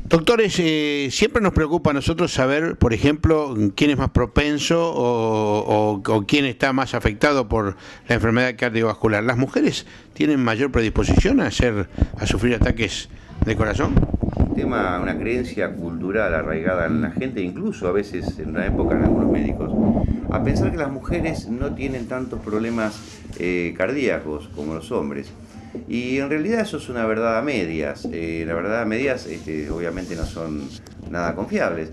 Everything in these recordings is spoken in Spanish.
Doctores, siempre nos preocupa a nosotros saber, por ejemplo, quién es más propenso o quién está más afectado por la enfermedad cardiovascular. ¿Las mujeres tienen mayor predisposición a sufrir ataques de corazón? Un tema, una creencia cultural arraigada en la gente, incluso a veces en una época en algunos médicos, a pensar que las mujeres no tienen tantos problemas cardíacos como los hombres. Y en realidad eso es una verdad a medias. La verdad a medias obviamente no son nada confiables.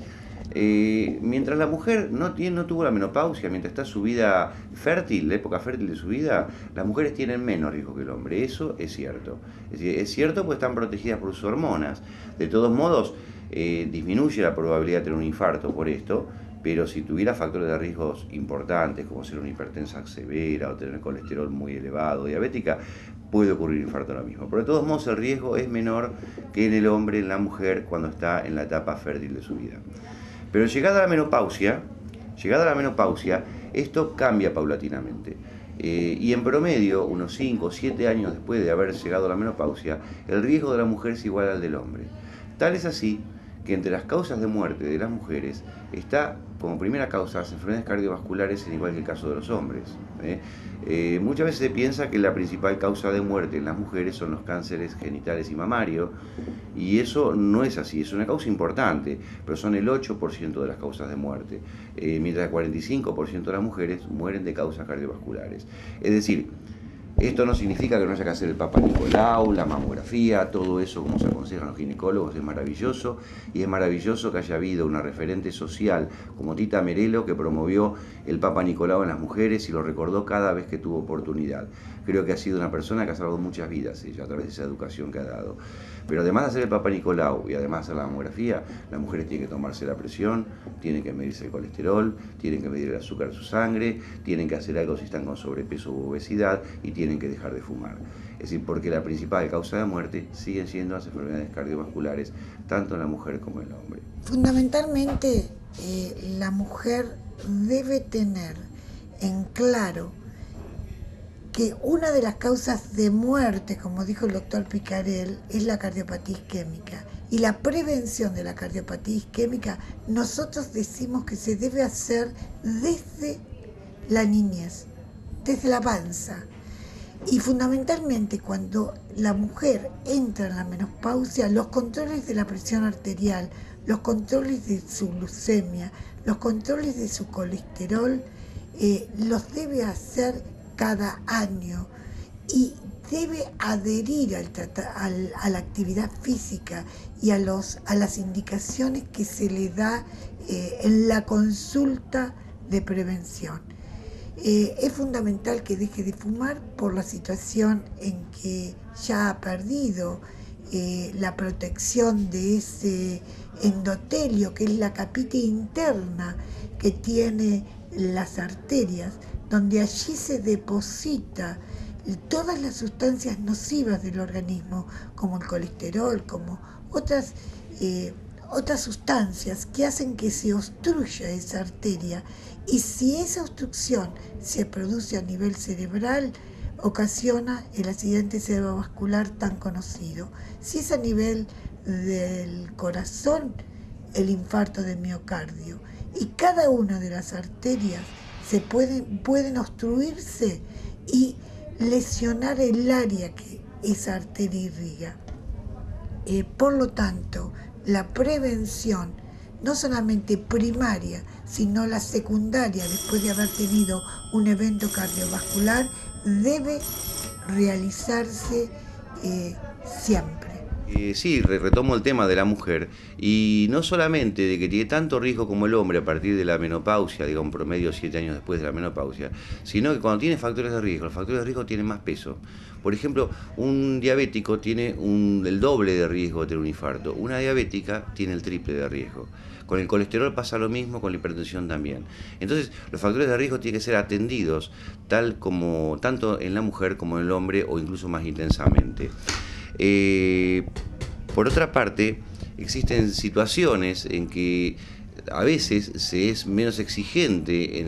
Mientras la mujer no tuvo la menopausia, mientras está su vida fértil, la época fértil de su vida, las mujeres tienen menos riesgo que el hombre. Eso es cierto. Es cierto porque están protegidas por sus hormonas. De todos modos, disminuye la probabilidad de tener un infarto por esto, pero si tuviera factores de riesgos importantes, como ser una hipertensa severa o tener colesterol muy elevado, diabética, puede ocurrir infarto ahora mismo. Pero de todos modos el riesgo es menor que en el hombre, en la mujer, cuando está en la etapa fértil de su vida. Pero llegada la menopausia, esto cambia paulatinamente. Y en promedio, unos 5 o 7 años después de haber llegado a la menopausia, el riesgo de la mujer es igual al del hombre. Tal es así que entre las causas de muerte de las mujeres está como primera causa las enfermedades cardiovasculares, al igual que el caso de los hombres. Muchas veces se piensa que la principal causa de muerte en las mujeres son los cánceres genitales y mamarios, y eso no es así, es una causa importante, pero son el 8% de las causas de muerte, mientras el 45% de las mujeres mueren de causas cardiovasculares. Es decir, esto no significa que no haya que hacer el Papa Nicolau, la mamografía, todo eso como se aconsejan los ginecólogos, es maravilloso, y es maravilloso que haya habido una referente social como Tita Merello que promovió el Papa Nicolau en las mujeres y lo recordó cada vez que tuvo oportunidad. Creo que ha sido una persona que ha salvado muchas vidas ella a través de esa educación que ha dado. Pero además de hacer el Papa Nicolau y además de hacer la mamografía, las mujeres tienen que tomarse la presión, tienen que medirse el colesterol, tienen que medir el azúcar de su sangre, tienen que hacer algo si están con sobrepeso u obesidad y tienen que dejar de fumar. Es decir, porque la principal causa de muerte siguen siendo las enfermedades cardiovasculares, tanto en la mujer como en el hombre. Fundamentalmente, la mujer debe tener en claro que una de las causas de muerte, como dijo el doctor Picarel, es la cardiopatía isquémica. Y la prevención de la cardiopatía isquémica, nosotros decimos que se debe hacer desde la niñez, desde la panza. Y fundamentalmente cuando la mujer entra en la menopausia, los controles de la presión arterial, los controles de su glucemia, los controles de su colesterol, los debe hacer cada año y debe adherir a la actividad física y a las indicaciones que se le da en la consulta de prevención. Es fundamental que deje de fumar por la situación en que ya ha perdido la protección de ese endotelio, que es la capita interna que tiene las arterias, donde allí se deposita todas las sustancias nocivas del organismo, como el colesterol, como otras sustancias que hacen que se obstruya esa arteria. Y si esa obstrucción se produce a nivel cerebral, ocasiona el accidente cerebrovascular tan conocido. Si es a nivel del corazón, el infarto de miocardio. Y cada una de las arterias pueden obstruirse y lesionar el área que esa arteria irriga. Por lo tanto, la prevención, no solamente primaria, sino la secundaria, después de haber tenido un evento cardiovascular, debe realizarse siempre. Sí, retomo el tema de la mujer, y no solamente de que tiene tanto riesgo como el hombre a partir de la menopausia, digamos promedio 7 años después de la menopausia, sino que cuando tiene factores de riesgo, los factores de riesgo tienen más peso. Por ejemplo, un diabético tiene el doble de riesgo de tener un infarto, una diabética tiene el triple de riesgo. Con el colesterol pasa lo mismo, con la hipertensión también. Entonces, los factores de riesgo tienen que ser atendidos tanto en la mujer como en el hombre, o incluso más intensamente. Por otra parte, existen situaciones en que a veces se es menos exigente en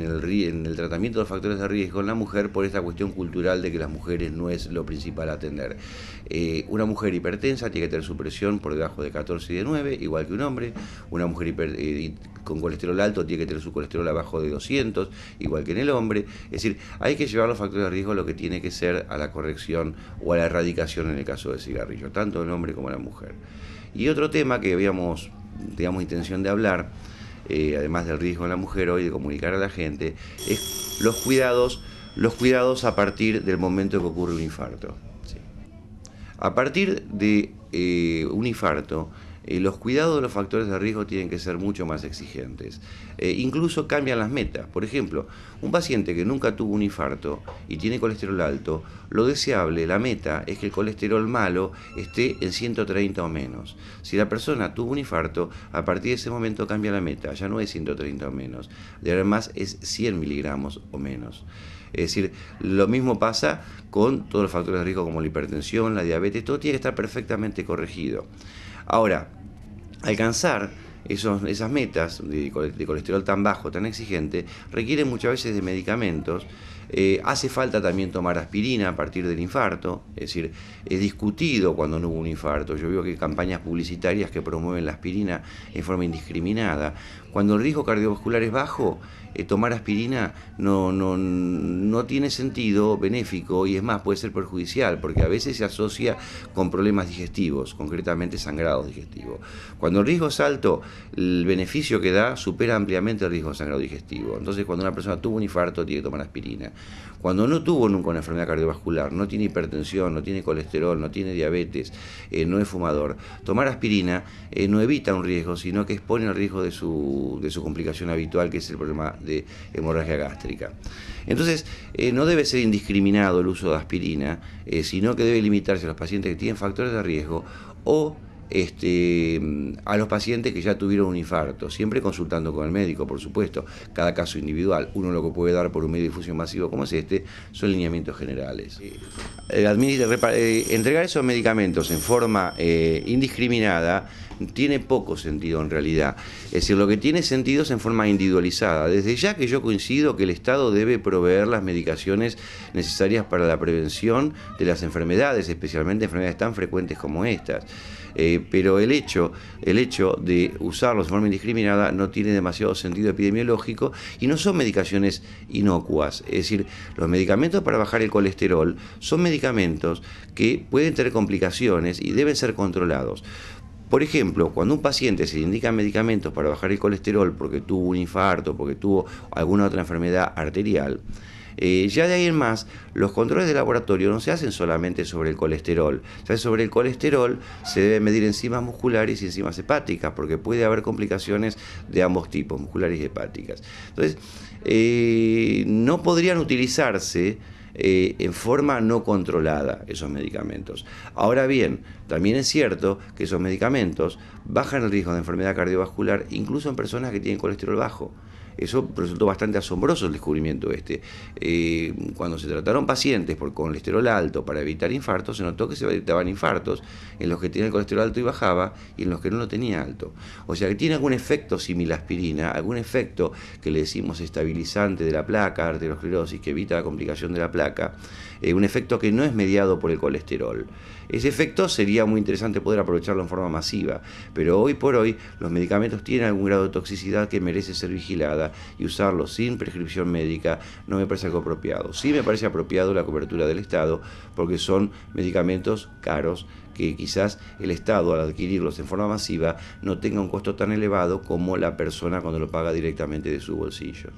el tratamiento de los factores de riesgo en la mujer por esta cuestión cultural de que las mujeres no es lo principal a atender. Una mujer hipertensa tiene que tener su presión por debajo de 14 y de 9, igual que un hombre. Una mujer con colesterol alto tiene que tener su colesterol abajo de 200, igual que en el hombre. Es decir, hay que llevar los factores de riesgo a lo que tiene que ser a la corrección o a la erradicación en el caso del cigarrillo, tanto en el hombre como en la mujer. Y otro tema que habíamos, digamos, intención de hablar, además del riesgo en la mujer hoy, de comunicar a la gente, es los cuidados a partir del momento que ocurre un infarto. ¿Sí? A partir de un infarto, los cuidados de los factores de riesgo tienen que ser mucho más exigentes. Incluso cambian las metas. Por ejemplo, un paciente que nunca tuvo un infarto y tiene colesterol alto, lo deseable, la meta, es que el colesterol malo esté en 130 o menos. Si la persona tuvo un infarto, a partir de ese momento cambia la meta, ya no es 130 o menos, de ahora en más es 100 miligramos o menos. Es decir, lo mismo pasa con todos los factores de riesgo como la hipertensión, la diabetes, todo tiene que estar perfectamente corregido. Ahora, alcanzar esas metas de colesterol tan bajo, tan exigente, requieren muchas veces de medicamentos. Hace falta también tomar aspirina a partir del infarto, es decir, es discutido cuando no hubo un infarto. Yo veo que hay campañas publicitarias que promueven la aspirina en forma indiscriminada. Cuando el riesgo cardiovascular es bajo, tomar aspirina no tiene sentido benéfico y es más, puede ser perjudicial, porque a veces se asocia con problemas digestivos, concretamente sangrados digestivos. Cuando el riesgo es alto, el beneficio que da supera ampliamente el riesgo de sangrado digestivo. Entonces, cuando una persona tuvo un infarto, tiene que tomar aspirina. Cuando no tuvo nunca una enfermedad cardiovascular, no tiene hipertensión, no tiene colesterol, no tiene diabetes, no es fumador, tomar aspirina no evita un riesgo, sino que expone al riesgo de su complicación habitual, que es el problema de hemorragia gástrica. Entonces, no debe ser indiscriminado el uso de aspirina, sino que debe limitarse a los pacientes que tienen factores de riesgo o a los pacientes que ya tuvieron un infarto, siempre consultando con el médico, por supuesto, cada caso individual. Uno lo que puede dar por un medio de difusión masivo como es son lineamientos generales. Entregar esos medicamentos en forma indiscriminada tiene poco sentido en realidad. Es decir, lo que tiene sentido es en forma individualizada. Desde ya que yo coincido que el Estado debe proveer las medicaciones necesarias para la prevención de las enfermedades, especialmente enfermedades tan frecuentes como estas. Pero el hecho de usarlos de forma indiscriminada no tiene demasiado sentido epidemiológico y no son medicaciones inocuas. Es decir, los medicamentos para bajar el colesterol son medicamentos que pueden tener complicaciones y deben ser controlados. Por ejemplo, cuando a un paciente se le indican medicamentos para bajar el colesterol porque tuvo un infarto, porque tuvo alguna otra enfermedad arterial, ya de ahí en más, los controles de laboratorio no se hacen solamente sobre el colesterol. Sobre el colesterol se deben medir enzimas musculares y enzimas hepáticas, porque puede haber complicaciones de ambos tipos, musculares y hepáticas. Entonces, no podrían utilizarse en forma no controlada esos medicamentos. Ahora bien, también es cierto que esos medicamentos bajan el riesgo de enfermedad cardiovascular incluso en personas que tienen colesterol bajo. Eso resultó bastante asombroso el descubrimiento Cuando se trataron pacientes con colesterol alto para evitar infartos, se notó que se evitaban infartos en los que tenían el colesterol alto y bajaba, y en los que no lo tenía alto. O sea que tiene algún efecto similar a aspirina, algún efecto que le decimos estabilizante de la placa, arteriosclerosis, que evita la complicación de la placa, un efecto que no es mediado por el colesterol. Ese efecto sería muy interesante poder aprovecharlo en forma masiva, pero hoy por hoy los medicamentos tienen algún grado de toxicidad que merece ser vigilada, y usarlos sin prescripción médica no me parece algo apropiado. Sí me parece apropiado la cobertura del Estado, porque son medicamentos caros que quizás el Estado, al adquirirlos en forma masiva, no tenga un costo tan elevado como la persona cuando lo paga directamente de su bolsillo.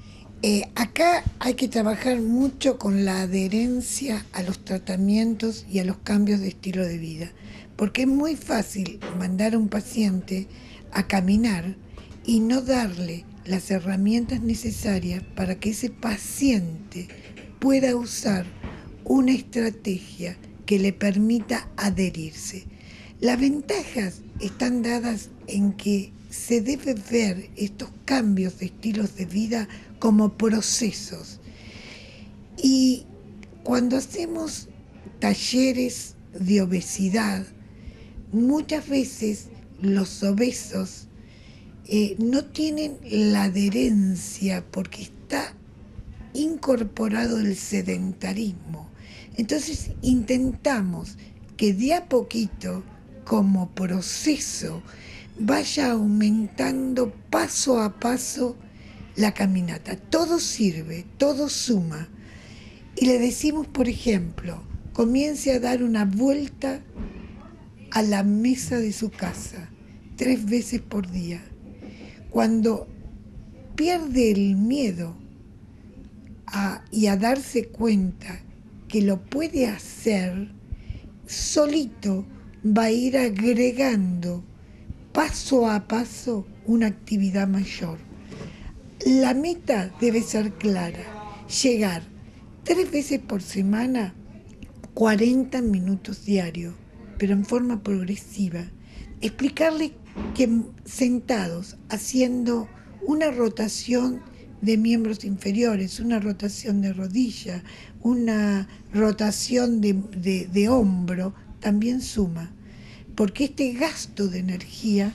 Acá hay que trabajar mucho con la adherencia a los tratamientos y a los cambios de estilo de vida, porque es muy fácil mandar a un paciente a caminar y no darle las herramientas necesarias para que ese paciente pueda usar una estrategia que le permita adherirse. Las ventajas están dadas en que se debe ver estos cambios de estilos de vida como procesos. Y cuando hacemos talleres de obesidad, muchas veces los obesos no tienen la adherencia porque está incorporado el sedentarismo. Entonces intentamos que de a poquito, como proceso, vaya aumentando paso a paso la caminata. Todo sirve, todo suma. Y le decimos, por ejemplo, comience a dar una vuelta a la mesa de su casa 3 veces por día. Cuando pierde el miedo y a darse cuenta que lo puede hacer, solito va a ir agregando paso a paso una actividad mayor. La meta debe ser clara, llegar 3 veces por semana, 40 minutos diarios, pero en forma progresiva. Explicarle que sentados, haciendo una rotación de miembros inferiores, una rotación de rodilla, una rotación de hombro, también suma, porque este gasto de energía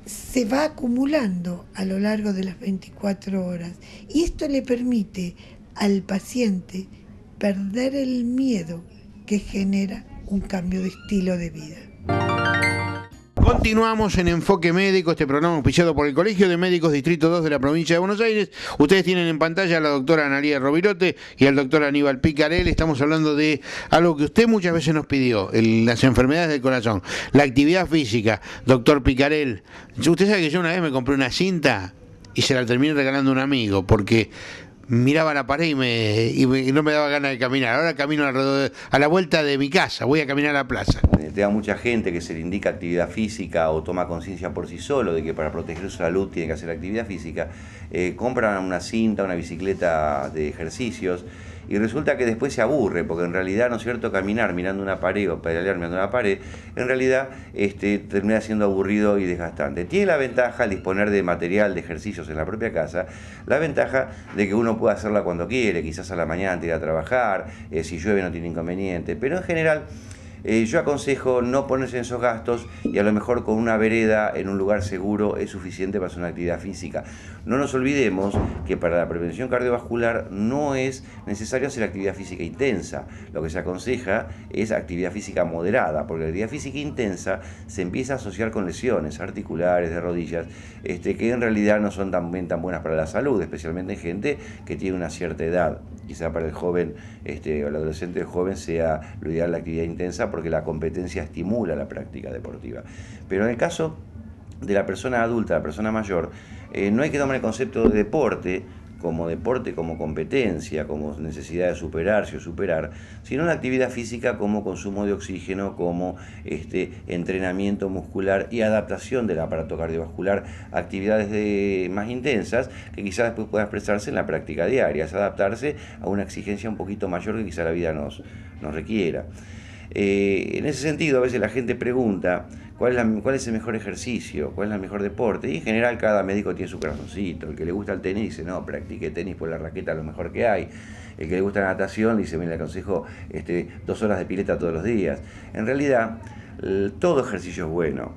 se va acumulando a lo largo de las 24 horas y esto le permite al paciente perder el miedo que genera un cambio de estilo de vida. Continuamos en Enfoque Médico, este programa auspiciado por el Colegio de Médicos Distrito 2 de la provincia de Buenos Aires. Ustedes tienen en pantalla a la doctora Analía Rovirote y al doctor Aníbal Picarel. Estamos hablando de algo que usted muchas veces nos pidió, las enfermedades del corazón, la actividad física. Doctor Picarel, usted sabe que yo una vez me compré una cinta y se la terminé regalando a un amigo porque miraba la pared y no me daba ganas de caminar. Ahora camino alrededor, a la vuelta de mi casa, voy a caminar a la plaza. Te da mucha gente que se le indica actividad física o toma conciencia por sí solo de que para proteger su salud tiene que hacer actividad física, compran una cinta, una bicicleta de ejercicios y resulta que después se aburre, porque en realidad, ¿no es cierto?, caminar mirando una pared o pedalear mirando una pared, en realidad termina siendo aburrido y desgastante. Tiene la ventaja al disponer de material de ejercicios en la propia casa, la ventaja de que uno puede hacerla cuando quiere, quizás a la mañana antes de ir a trabajar, si llueve no tiene inconveniente, pero en general yo aconsejo no ponerse en esos gastos y a lo mejor con una vereda en un lugar seguro es suficiente para hacer una actividad física. No nos olvidemos que para la prevención cardiovascular no es necesario hacer actividad física intensa. Lo que se aconseja es actividad física moderada, porque la actividad física intensa se empieza a asociar con lesiones articulares, de rodillas, que en realidad no son tan buenas para la salud, especialmente en gente que tiene una cierta edad. Quizá para el joven o el adolescente joven sea lo ideal la actividad intensa porque la competencia estimula la práctica deportiva. Pero en el caso de la persona adulta, la persona mayor, no hay que tomar el concepto de deporte como competencia, como necesidad de superarse o superar, sino la actividad física como consumo de oxígeno, como entrenamiento muscular y adaptación del aparato cardiovascular, actividades más intensas que quizás después pueda expresarse en la práctica diaria, es adaptarse a una exigencia un poquito mayor que quizá la vida nos requiera. En ese sentido, a veces la gente pregunta cuál es el mejor ejercicio, cuál es el mejor deporte, y en general cada médico tiene su corazoncito. El que le gusta el tenis dice, no, practique tenis por la raqueta, lo mejor que hay. El que le gusta la natación dice, mira, le aconsejo 2 horas de pileta todos los días. En realidad, todo ejercicio es bueno.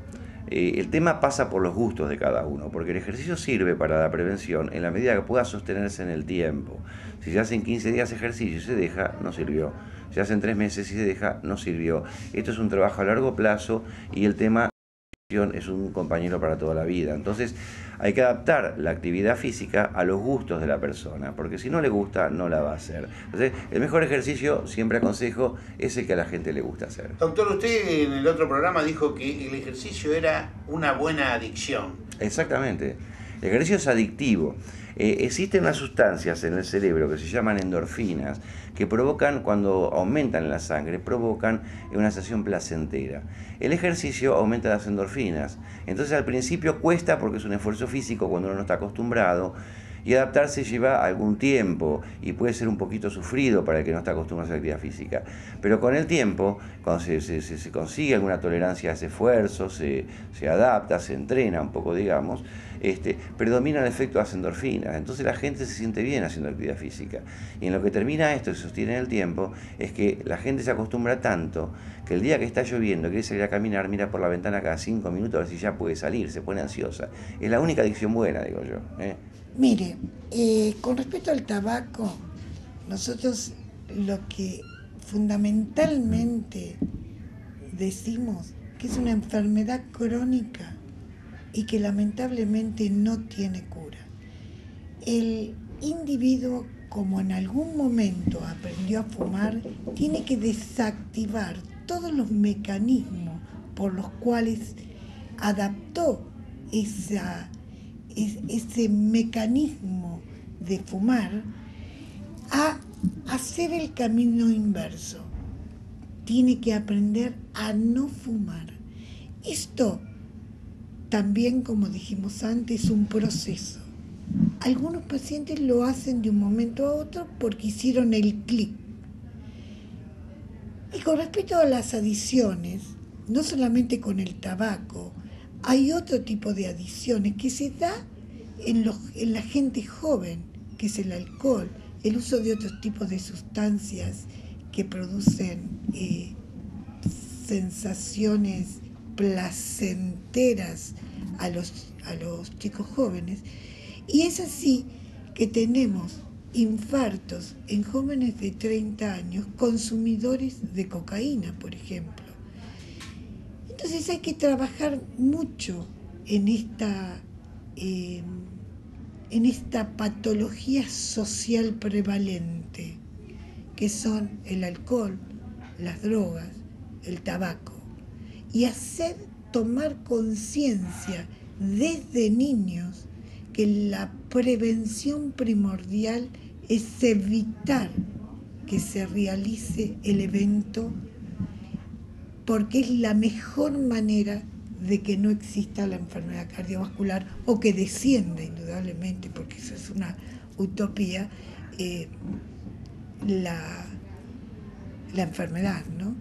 El tema pasa por los gustos de cada uno, porque el ejercicio sirve para la prevención en la medida que pueda sostenerse en el tiempo. Si se hacen 15 días ejercicio y se deja, no sirvió. Si se hacen 3 meses y se deja, no sirvió. Esto es un trabajo a largo plazo y el tema es un compañero para toda la vida. Entonces hay que adaptar la actividad física a los gustos de la persona, porque si no le gusta, no la va a hacer. Entonces, el mejor ejercicio, siempre aconsejo, es el que a la gente le gusta hacer. Doctor, usted en el otro programa dijo que el ejercicio era una buena adicción. Exactamente. El ejercicio es adictivo. Existen unas sustancias en el cerebro que se llaman endorfinas, que provocan, cuando aumentan en la sangre, provocan una sensación placentera. El ejercicio aumenta las endorfinas. Entonces al principio cuesta porque es un esfuerzo físico cuando uno no está acostumbrado. Y adaptarse lleva algún tiempo y puede ser un poquito sufrido para el que no está acostumbrado a hacer actividad física. Pero con el tiempo, cuando se consigue alguna tolerancia a ese esfuerzo, se adapta, se entrena un poco, digamos, predomina el efecto de las endorfinas. Entonces la gente se siente bien haciendo actividad física. Y en lo que termina esto, y se sostiene en el tiempo, es que la gente se acostumbra tanto que el día que está lloviendo, quiere salir a caminar, mira por la ventana cada 5 minutos a ver si ya puede salir, se pone ansiosa. Es la única adicción buena, digo yo. Mire, con respecto al tabaco, nosotros lo que fundamentalmente decimos que es una enfermedad crónica y que lamentablemente no tiene cura. El individuo, como en algún momento aprendió a fumar, tiene que desactivar todos los mecanismos por los cuales adaptó ese mecanismo de fumar a hacer el camino inverso. Tiene que aprender a no fumar. Esto también, como dijimos antes, es un proceso. Algunos pacientes lo hacen de un momento a otro porque hicieron el clic. Y con respecto a las adicciones, no solamente con el tabaco, hay otro tipo de adicciones que se da en la gente joven, que es el alcohol, el uso de otros tipos de sustancias que producen sensaciones placenteras a los chicos jóvenes. Y es así que tenemos infartos en jóvenes de 30 años, consumidores de cocaína, por ejemplo. Entonces hay que trabajar mucho en esta patología social prevalente, que son el alcohol, las drogas, el tabaco, y hacer tomar conciencia desde niños que la prevención primordial es evitar que se realice el evento, porque es la mejor manera de que no exista la enfermedad cardiovascular o que descienda indudablemente, porque eso es una utopía, la enfermedad, ¿no?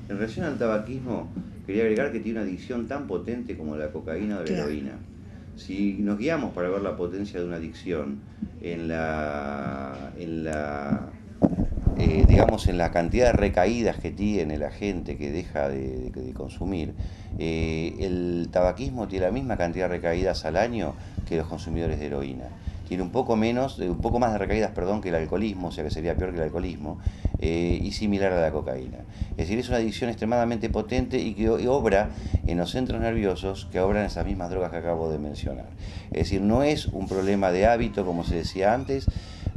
En relación al tabaquismo, quería agregar que tiene una adicción tan potente como la cocaína o la heroína. Si nos guiamos para ver la potencia de una adicción en la cantidad de recaídas que tiene la gente que deja de consumir, el tabaquismo tiene la misma cantidad de recaídas al año que los consumidores de heroína. Tiene un poco más de recaídas, que el alcoholismo, o sea que sería peor que el alcoholismo, y similar a la cocaína. Es decir, es una adicción extremadamente potente y que obra en los centros nerviosos que obran esas mismas drogas que acabo de mencionar. Es decir, no es un problema de hábito, como se decía antes,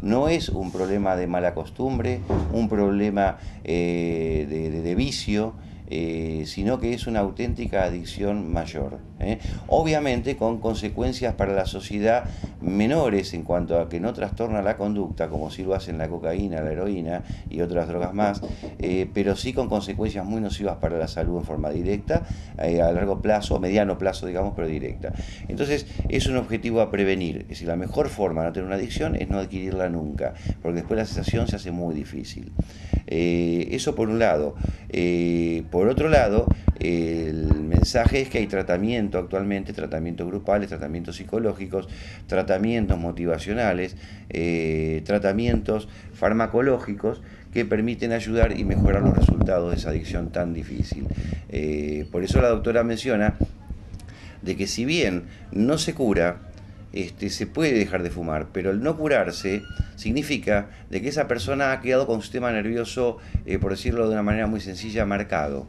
no es un problema de mala costumbre, un problema de vicio, sino que es una auténtica adicción mayor. Obviamente con consecuencias para la sociedad menores en cuanto a que no trastorna la conducta, como sí lo hacen la cocaína, la heroína y otras drogas más, pero sí con consecuencias muy nocivas para la salud en forma directa, a largo plazo, mediano plazo, digamos, pero directa. Entonces es un objetivo a prevenir. Es decir, la mejor forma de no tener una adicción es no adquirirla nunca, porque después la cesación se hace muy difícil. Eso por un lado. Por otro lado, el mensaje es que hay tratamiento actualmente, tratamientos grupales, tratamientos psicológicos, tratamientos motivacionales, tratamientos farmacológicos que permiten ayudar y mejorar los resultados de esa adicción tan difícil. Por eso la doctora menciona de que si bien no se cura, se puede dejar de fumar, pero el no curarse significa de que esa persona ha quedado con un sistema nervioso, por decirlo de una manera muy sencilla, marcado.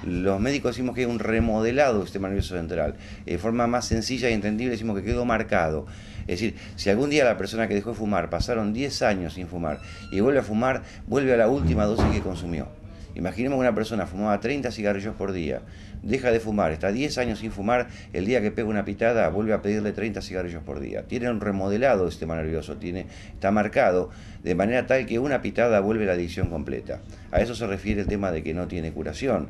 Los médicos decimos que hay un remodelado del sistema nervioso central. De forma más sencilla y entendible decimos que quedó marcado. Es decir, si algún día la persona que dejó de fumar pasaron 10 años sin fumar y vuelve a fumar, vuelve a la última dosis que consumió. Imaginemos que una persona fumaba 30 cigarrillos por día, deja de fumar, está 10 años sin fumar, el día que pega una pitada vuelve a pedirle 30 cigarrillos por día. Tiene un remodelado el sistema nervioso, está marcado de manera tal que una pitada vuelve la adicción completa. A eso se refiere el tema de que no tiene curación.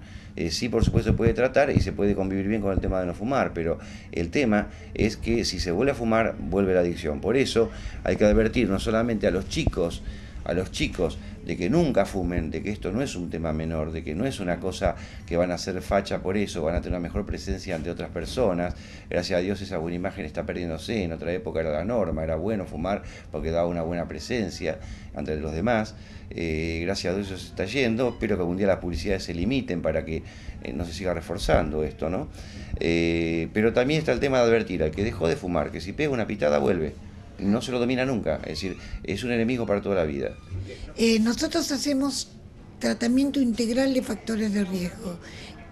Sí, por supuesto, se puede tratar y se puede convivir bien con el tema de no fumar, pero el tema es que si se vuelve a fumar, vuelve la adicción. Por eso hay que advertir no solamente a los chicos de que nunca fumen, de que esto no es un tema menor, de que no es una cosa que van a hacer facha por eso, van a tener una mejor presencia ante otras personas. Gracias a Dios esa buena imagen está perdiéndose, en otra época era la norma, era bueno fumar porque daba una buena presencia ante los demás. Gracias a Dios eso se está yendo, espero que algún día las publicidades se limiten para que no se siga reforzando esto, ¿no? Pero también está el tema de advertir al que dejó de fumar, que si pega una pitada vuelve. No se lo domina nunca, es decir, es un enemigo para toda la vida. Nosotros hacemos tratamiento integral de factores de riesgo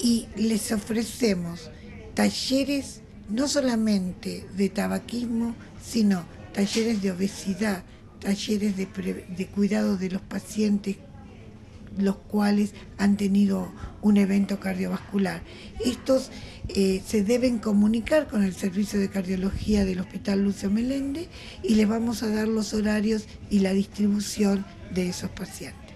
y les ofrecemos talleres no solamente de tabaquismo, sino talleres de obesidad, talleres de cuidado de los pacientes los cuales han tenido un evento cardiovascular. Estos se deben comunicar con el servicio de cardiología del Hospital Lucio Meléndez y les vamos a dar los horarios y la distribución de esos pacientes.